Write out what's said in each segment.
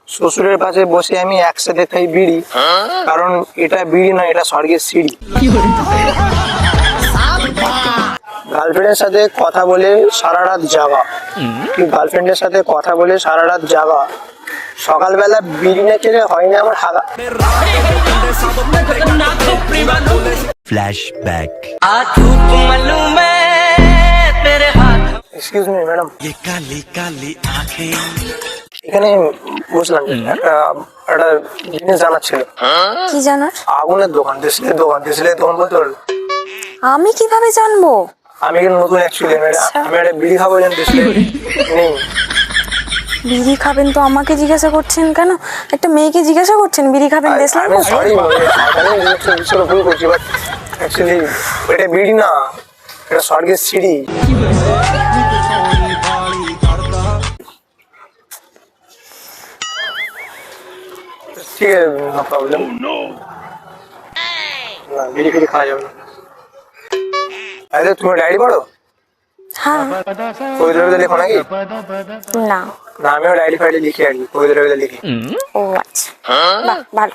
শ্বশুরের পাশে বসে আমি একসাথে খাই বিড়ি, কারণ এটা বিড়ি নয়, এটা স্বর্গের সিঁড়ি। গার্লফ্রেন্ডের সাথে কথা বলে সারা রাত জাগা, গার্লফ্রেন্ডের সাথে কথা বলে সারা রাত জাগা, সকালবেলা বিড়ি না খেলে হয় না আমার হাগা। फ्लैशबैक। এক্সকিউজ মি ম্যাডাম, ये काली काली आंखें। এখানে বসলাম, একটা জিনিস জানার ছিল। কি জানার? আগুনের দোকান, দেশলের দোকান বলতে পারবে? আমি কিভাবে জানবো? আমি এখানে নতুন অ্যাকচুয়ালি, আমি একটা বিড়ি খাবো, জান দেশলে নেই। বিড়ি খাবেন তো আমাকে জিজ্ঞাসা করছেন কেন? একটা মেয়েকে জিজ্ঞাসা করছেন বিড়ি খাবেন দেশলাই? আমি সরি, ভুল করছি, বাট অ্যাকচুয়ালি এটা বিড়ি না, এটা স্বর্গের সিঁড়ি। ঠিক আছে, নো প্রবলেম। না, বিড়ি ফিড়ি খাওয়া যাবে না। আরে তুমি ডায়েরি পড়ো? হ্যাঁ। কবিতা টবিতা লেখো নাকি? না। না, আমিও ডায়েরি ফাইডে লিখি আর কি, কবিতা টবিতা লিখি। ও আচ্ছা, বাহ, ভালো।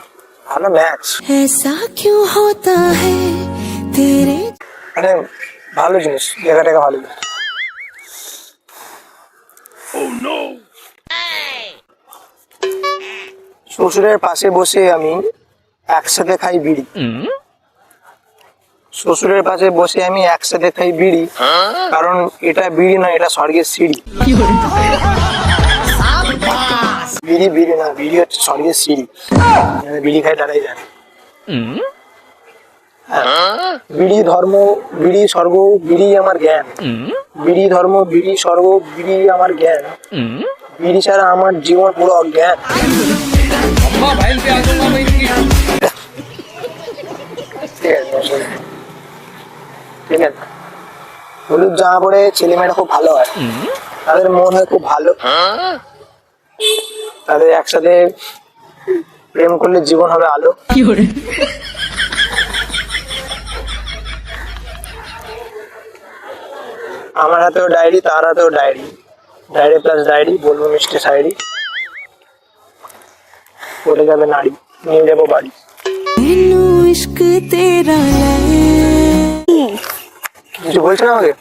ভালো ম্যাচ। ऐसा क्यों होता है तेरे। মানে ভালো জিনিস, লেখা টেখা ভালো জিনিস। শ্বশুরের পাশে বসে আমি একসাথে খাই বিড়ি, শ্বশুরের পাশে বসে আমি একসাথে খাই বিড়ি, কারণ এটা বিড়ি নয়, এটা স্বর্গের সিঁড়ি। বিড়ি বিড়ি না, বিড়ি হচ্ছে স্বর্গের সিঁড়ি। বিড়ি খাই তারাই জানে। বিড়ি ধর্ম, বিড়ি স্বর্গ, বিড়ি আমার জ্ঞান। বিড়ি ধর্ম, বিড়ি স্বর্গ, বিড়ি আমার জ্ঞান। বিড়ি ছাড়া আমার জীবন পুরো অজ্ঞান। ঠিক আছে, হলুদ জামা পরে ছেলেমেয়েরা খুব ভালো হয়, তাদের মন হয় খুব ভালো, তাদের একসাথে প্রেম করলে জীবন হবে আলো। আমার হাতেও ডায়েরি, তার হাতেও ডায়েরি, ডায়েরি প্লাস ডায়েরি, বলবো মিষ্টি শায়েরি, পড়ে যাবে নারী, নিয়ে যাবো বাড়ি। मैनू इश्क तेरा কিছু বলছেন আমাকে?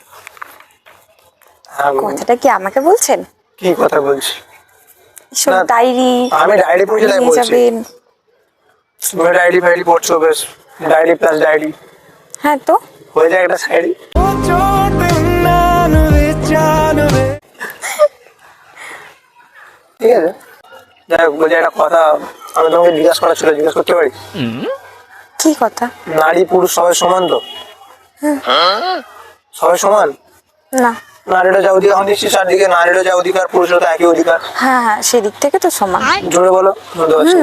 হ্যাঁ, কথাটা কি আমাকে বলছেন? কি কথা বলছি? সব না, ডায়েরি আমি ডায়েরি পড়ছি তাই নিয়ে বলছি। যাবেন। তুমি ডায়েরি ফাইডি পড়ছো, বেশ, ডায়েরি প্লাস ডায়েরি হ্যাঁ তো হয়ে যায় একটা শায়েরি। ঠিক আছে, যাই হোক, বলছি একটা কথা আমি তোমাকে জিজ্ঞাসা করার ছিল, জিজ্ঞাসা করতে পারি? কি কথা? নারী পুরুষ সবাই সমান তো? সবাই সমান? না। নারীরা যা অধিকার, নিশ্চিত চারদিকে নারীরা যা অধিকার, পুরুষরা তো একই অধিকার। হ্যাঁ হ্যাঁ, সেদিক থেকে তো সমান। জোরে বলো। শুনতে পাচ্ছি।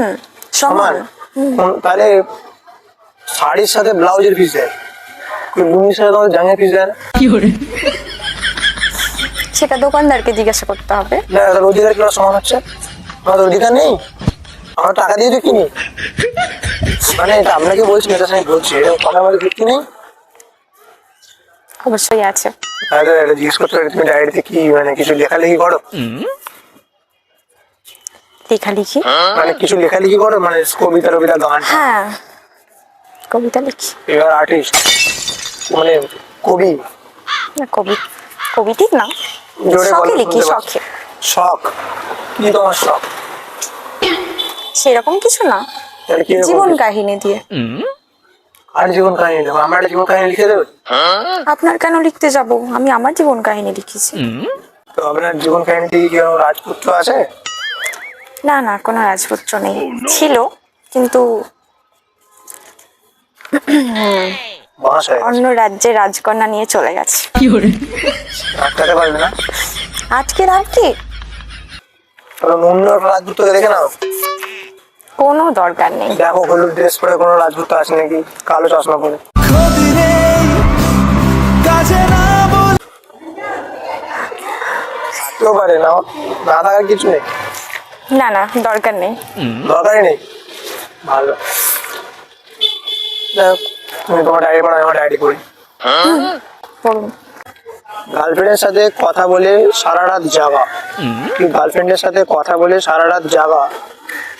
সমান। তাহলে শাড়ির সাথে ব্লাউজের পিস দেয়, লুঙ্গির সাথে তোমাদের জাঙ্গিয়ার পিস দেয় না? সেটা দোকানদারকে জিজ্ঞাসা করতে হবে। না, তার অধিকার কি সমান হচ্ছে? আমাদের অধিকার নেই? আমরা টাকা দিয়ে তো কিনি, মানে এটা আপনাকে বলছি, এটা আমি বলছি, এটা কথা আমাদের ভিত্তি নেই। অবশ্যই আছে। তাহলে এটা জিজ্ঞেস করতে পারি, তুমি ডায়েরিতে কি মানে কিছু লেখালেখি করো? লেখালেখি? মানে কিছু লেখালেখি করো, মানে কবিতা টবিতা, গান? হ্যাঁ, কবিতা লিখি। এবার আর্টিস্ট, মানে কবি? না, কবি ঠিক না, জোরে শখে বলো, লিখি, শুনতে পাচ্ছি। শখে। শখ? কি তোমার শখ? সেরকম কিছু না, তাহলে কি রকম? জীবন কাহিনী দিয়ে। আর জীবন কাহিনী দেবো? আমরা একটা জীবন কাহিনী লিখে দেবো? আপনার কেন লিখতে যাব? আমি আমার জীবন কাহিনী লিখেছি। তো আপনার জীবন কাহিনীতে কি কোনো রাজপুত্র আছে? না না, কোনো রাজপুত্র নেই, ছিল কিন্তু বাস হয়ে গেছে। অন্য রাজ্যে রাজকন্যা নিয়ে চলে গেছে। আটকাতে পারবে না? আজকে রাত্রি কারণ অন্য একটা রাজপুত্রকে দেখে নাও। কোনো দরকার নেই। দেখো হলুদ ড্রেস পরে কোনো রাজপুত্র আছে নাকি, কালো চশমা পরে? থাকতেও পারে না, না থাকার কিছু নেই। না না, দরকার নেই। দরকারই নেই, ভালো। যাই হোক, তুমি তোমার ডায়েরি পড়ো, আমার ডায়েরি পড়ি। পড়ুন। গার্লফ্রেন্ডের সাথে কথা বলে সারা রাত জাগা গার্লফ্রেন্ডের সাথে কথা বলে সারা রাত জাগা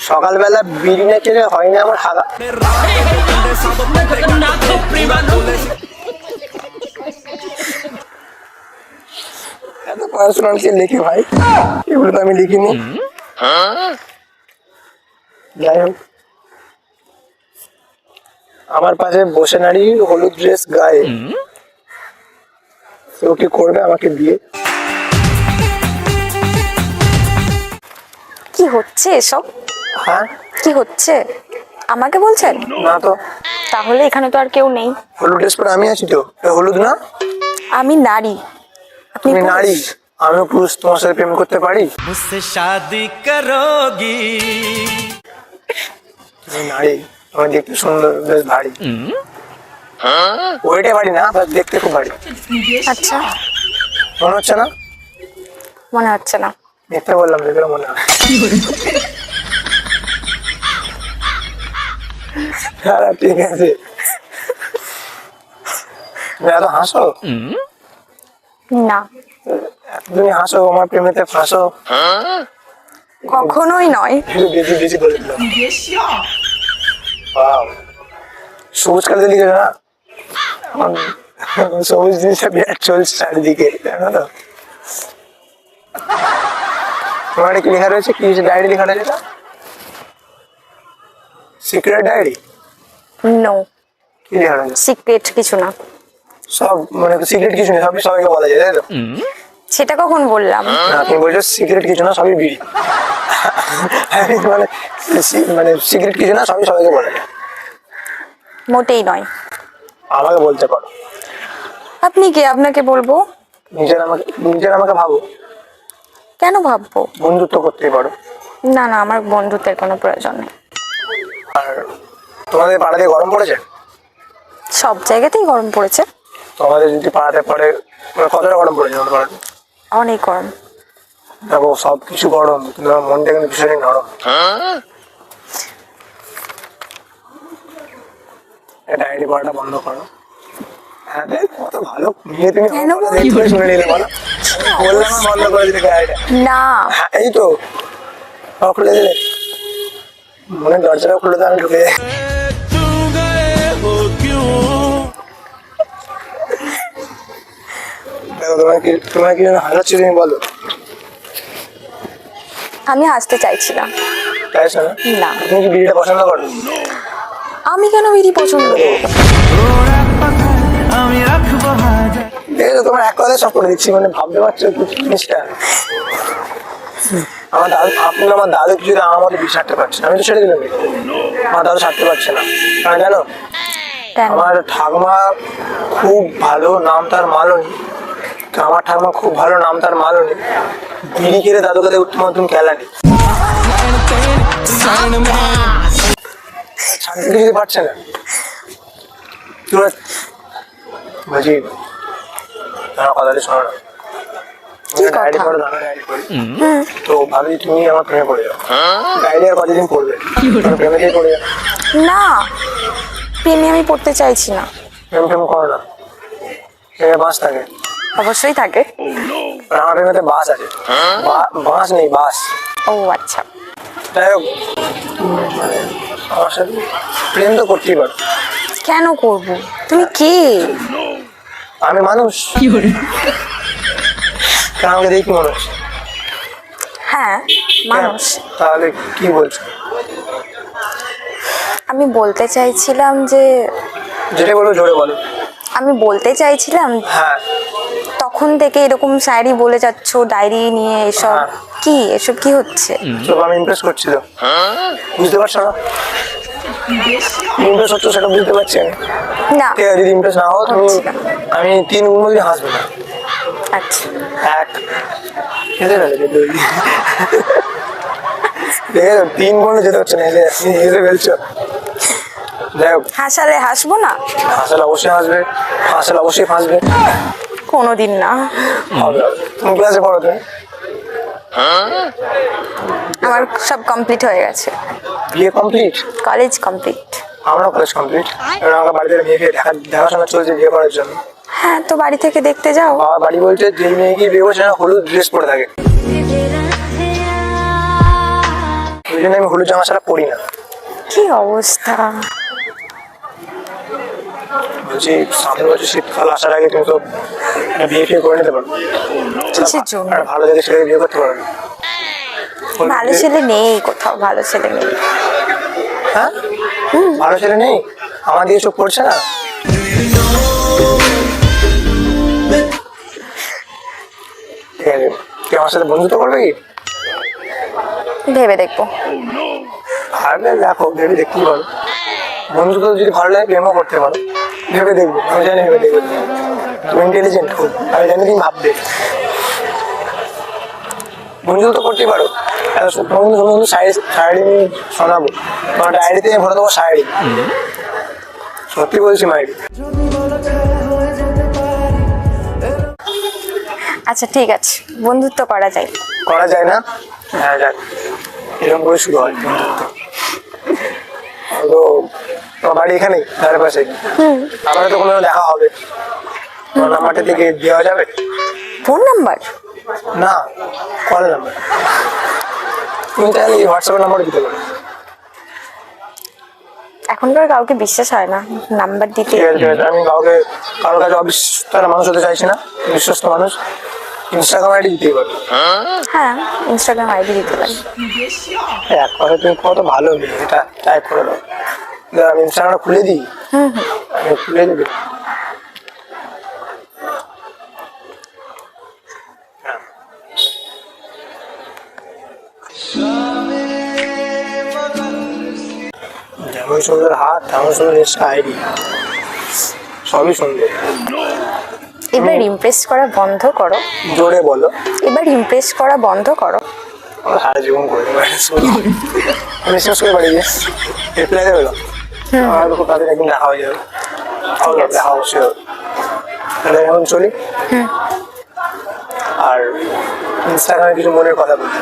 সকালবেলা বিড়ি না খেলে হয় না আমার হাগা। এত পার্সোনাল কে লিখে ভাই, এগুলো তো আমি লিখিনি। যাই হোক, আমার পাশে বসে নারী হলুদ ড্রেস গায়ে, কেউ কি করবে আমাকে বিয়ে? কি হচ্ছে এসব? হ্যাঁ, কি হচ্ছে আমাকে বলছেন? না তো, তাহলে এখানে তো আর কেউ নেই। হলুদ ড্রেস পরে আমি আছি তো, এ হলুদ না? আমি নারী, আপনি তুমি পুরুষ। নারী, আমিও পুরুষ, তোমার সাথে প্রেম করতে পারি? मुझसे शादी करोगी তুমি নারী, আমি দেখতে সুন্দর, বেশ ভারী, ওইটা ভারী না, বাস দেখতে খুব ভারী। আচ্ছা, মনে হচ্ছে না? মনে হচ্ছে না। মিথ্যা বললাম, যেগুলো মনে হয়। হ্যাঁ, ঠিক আছে। তুমি এত হাসো, না, তুমি হাসো, আমার প্রেমেতে ফাঁসো। কখনোই নয়। একটু বেশি বেশি করে দিলাম। Wow. সবুজ কালার লিখে না, সবুজ জিনিসটা বিরাট চলছে চারিদিকে, জানো তো? তোমার কি লেখা রয়েছে? কি ডায়েরি লেখা রয়েছে? Secret diary? নো, কি লেখা রয়েছে? সিক্রেট কিছু না। সব মানে সিক্রেট কিছু নেই, সবই সবাইকে বলা যায়, তাই তো? সেটা কখন বললাম? না, তুমি বলছো সিক্রেট কিছু না, সবই বিড়ি। মানে মানে সিক্রেট কিছু না, সবই সবাইকে বলা যায়। মোটেই নয়। আমাকে বলতে পারো, আপনি কে আপনাকে বলবো? নিজের আমাকে ভাবো, কেন ভাববো? বন্ধুত্ব করতেই পারো। না না, আমার বন্ধুত্বের কোনো প্রয়োজন নেই। আর তোমাদের পাড়াতে গরম পড়েছে? সব জায়গাতেই গরম পড়েছে। তোমাদের যদি পাড়াতে পড়ে, মানে কতটা গরম পড়েছে তোমাদের পাড়াতে? অনেক গরম। দেখো, সব কিছু গরম, কিন্তু আমার মনটা কিন্তু ভীষণই নরম। ডায়েরি পড়াটা বন্ধ করো। হ্যাঁ, দেখ, কত ভালো মেয়ে তুমি। কেন আমার কথা দেখে শুনে নিলে বলো। বললাম না বন্ধ করে দিলে ডায়েরিটা। না, হ্যাঁ, এই তো খুলে দিলে, মনে দরজাটা খুলে দিয়ে আমি ঢুকে যাই। तू गए हो क्यों দেখো, তোমার কি যেন হাসাচ্ছি, তুমি বলো। আমি হাসতে চাইছিলাম তাই শোনো, না। তুমি কি বিড়িটা পছন্দ করো? আমি কেন বিড়ি পছন্দ করবো? আমি রাখবো হাজার দেখো, তোমার এক কথায় সব করে দিচ্ছি, মানে ভাবতে পারছো কি জিনিসটা? আমার দাদু, আপনি আমার দাদু কিছু আমার মতো বিষ ছাড়তে পারছে না, আমি তো ছেড়ে দিলাম। আমার দাদু ছাড়তে পারছে না, কারণ জানো, কেন? আমার ঠাকুমা খুব ভালো, নাম তার মালনী। তো আমার ঠাকুমা খুব ভালো, নাম তার মালনী, বিড়ি খেলে দাদু কাছে উত্তম নতুন খেলানি ছাড়তে কিছুতে পারছে না। তোরা বলছি, তোমার কথাটা শোনো না। কি কথা? ডায়েরি পড়ো, দাদা ডায়েরি পড়ি, তো ভাবি তুমি আমার প্রেমে পড়ে যাও। ডায়েরি আর কতদিন পড়বে? প্রেমে দিয়ে পড়ে যাও। না, প্রেমে আমি পড়তে চাইছি না। প্রেম প্রেম করো না, প্রেমে বাস থাকে। অবশ্যই থাকে। আর আমার প্রেমেতে বাস আছে, বাস নেই, বাস। ও আচ্ছা, যাই হোক, মানে আমার সাথে প্রেম তো করতেই পারো। কেন করব? তুমি কে? আমি মানুষ, কারণ আমাকে দেখি মানুষ। হ্যাঁ, মানুষ। তাহলে কি বলছো? আমি বলতে চাইছিলাম যে, যেটা বলো জোরে বলো। আমি বলতে চাইছিলাম হ্যাঁ, তখন থেকে এরকম শায়রি বলে যাচ্ছ, ডায়েরি নিয়ে এসব হ্যাঁ। কি? এসব কি হচ্ছে? সব আমি ইমপ্রেস করছি তো, বুঝতে পারছো না? ইমপ্রেস হচ্ছে সেটা বুঝতে পারছি আমি। না। ঠিক আছে, যদি ইমপ্রেস না হও তুমি, হচ্ছি না। আমি 3 গুণ দিয়ে হাসবো না। আচ্ছা, 1 খেতে গেলে যেতে ওই। দেখে 3 গুণ যেতে হচ্ছে না, হেসে ফেলছো। যাই হোক, হাসালে হাসবো না? হাসলে অবশ্যই হাসবে, হাসলে অবশ্যই ফাঁসবে। কোনোদিন না। হবে, তুমি ক্লাসে পড়ো তুমি? আমার সব কমপ্লিট হয়ে গেছে। বিয়ে কমপ্লিট? College complete. আমরা কলেজ কমপ্লিট। এবার আমাকে বাড়িতে মেয়েকে দেখাশোনা চলছে বিয়ে করার জন্য। হ্যাঁ, তো বাড়ি থেকে দেখতে যাও। বাবা বাড়ি বলছে যে মেয়েকে বিয়ে করছে না হলুদ ড্রেস পরে থাকে, ওই জন্য আমি হলুদ জামা ছাড়া পরি না। কি অবস্থা! বলছি সামনে বছর শীতকাল আসার আগে তুমি তো একটা বিয়ে ফিয়ে করে নিতে পারো। কিসের জন্য? একটা ভালো দেখে ছেলেকে বিয়ে করতে পারো না। ভালো ছেলে নেই কোথাও, ভালো ছেলে নেই। হ্যাঁ, ভালো ছেলে নেই, আমার দিয়ে চোখ পড়ছে না। ঠিক আছে, তুই আমার সাথে বন্ধুত্ব করবে কি? ভেবে দেখবো। ভাবলে দেখো, ভেবে দেখতেই পারো। বন্ধুত্ব যদি ভালো লাগে প্রেমও করতে পারো, ভেবে দেখবো। আমি জানি ভেবে দেখবো, তুমি ইন্টেলিজেন্ট খুব, আমি জানি তুমি ভাববে। বন্ধুত্ব তো করতেই পারো। তোমার শাড়ি আমি শোনাবো, তোমার ডায়েরিতে ভরে দেবো শাড়ি। সত্যি বলছি মাইরি। আচ্ছা ঠিক আছে, বন্ধুত্ব করা যায়। করা যায় না? হ্যাঁ যাক, এরকম করে শুরু হয় বন্ধুত্ব। তো তোমার বাড়ি এখানেই ধারে পাশে, আমাদের তো কোনো দেখা হবে, তোমার নাম্বারটা থেকে দেওয়া যাবে? Phone number? না, কল নাম্বার। তুমি তাহলে এই হোয়াটসঅ্যাপের নাম্বার দিতে পারো। এখনকার কাউকে বিশ্বাস হয় না নাম্বার দিতে। ঠিক আছে, ঠিক আছে, আমি কারোর কাছে অবিশ্বাস্ত মানুষ হতে চাইছি না, বিশ্বস্ত মানুষ। ইনস্টাগ্রাম আইডি দিতেই পারো। হ্যাঁ, ইনস্টাগ্রাম আইডি দিতে পারি। এক কথা, তুমি কত ভালো মেয়ে, এটা টাইপ করে দাও। দাঁড়া, আমি ইনস্টাগ্রামটা খুলে দিই। আমি খুলে দিবি। যেমন সুন্দর হাত তেমন সুন্দর ইনস্টা আইডি, সবই সুন্দর। এবার ইমপ্রেস করা বন্ধ করো। জোরে বলো। এবার ইমপ্রেস করা বন্ধ করো। আমার সারা জীবন করে বিশ্বাস করে বাড়ি গিয়ে রিপ্লাই দেবে না, আমার খুব তাদের একদিন দেখা হয়ে যাবে। দেখা অবশ্যই হবে। তাহলে এখন চলি, আর ইনস্টাগ্রামে কিছু মনের কথা বলি।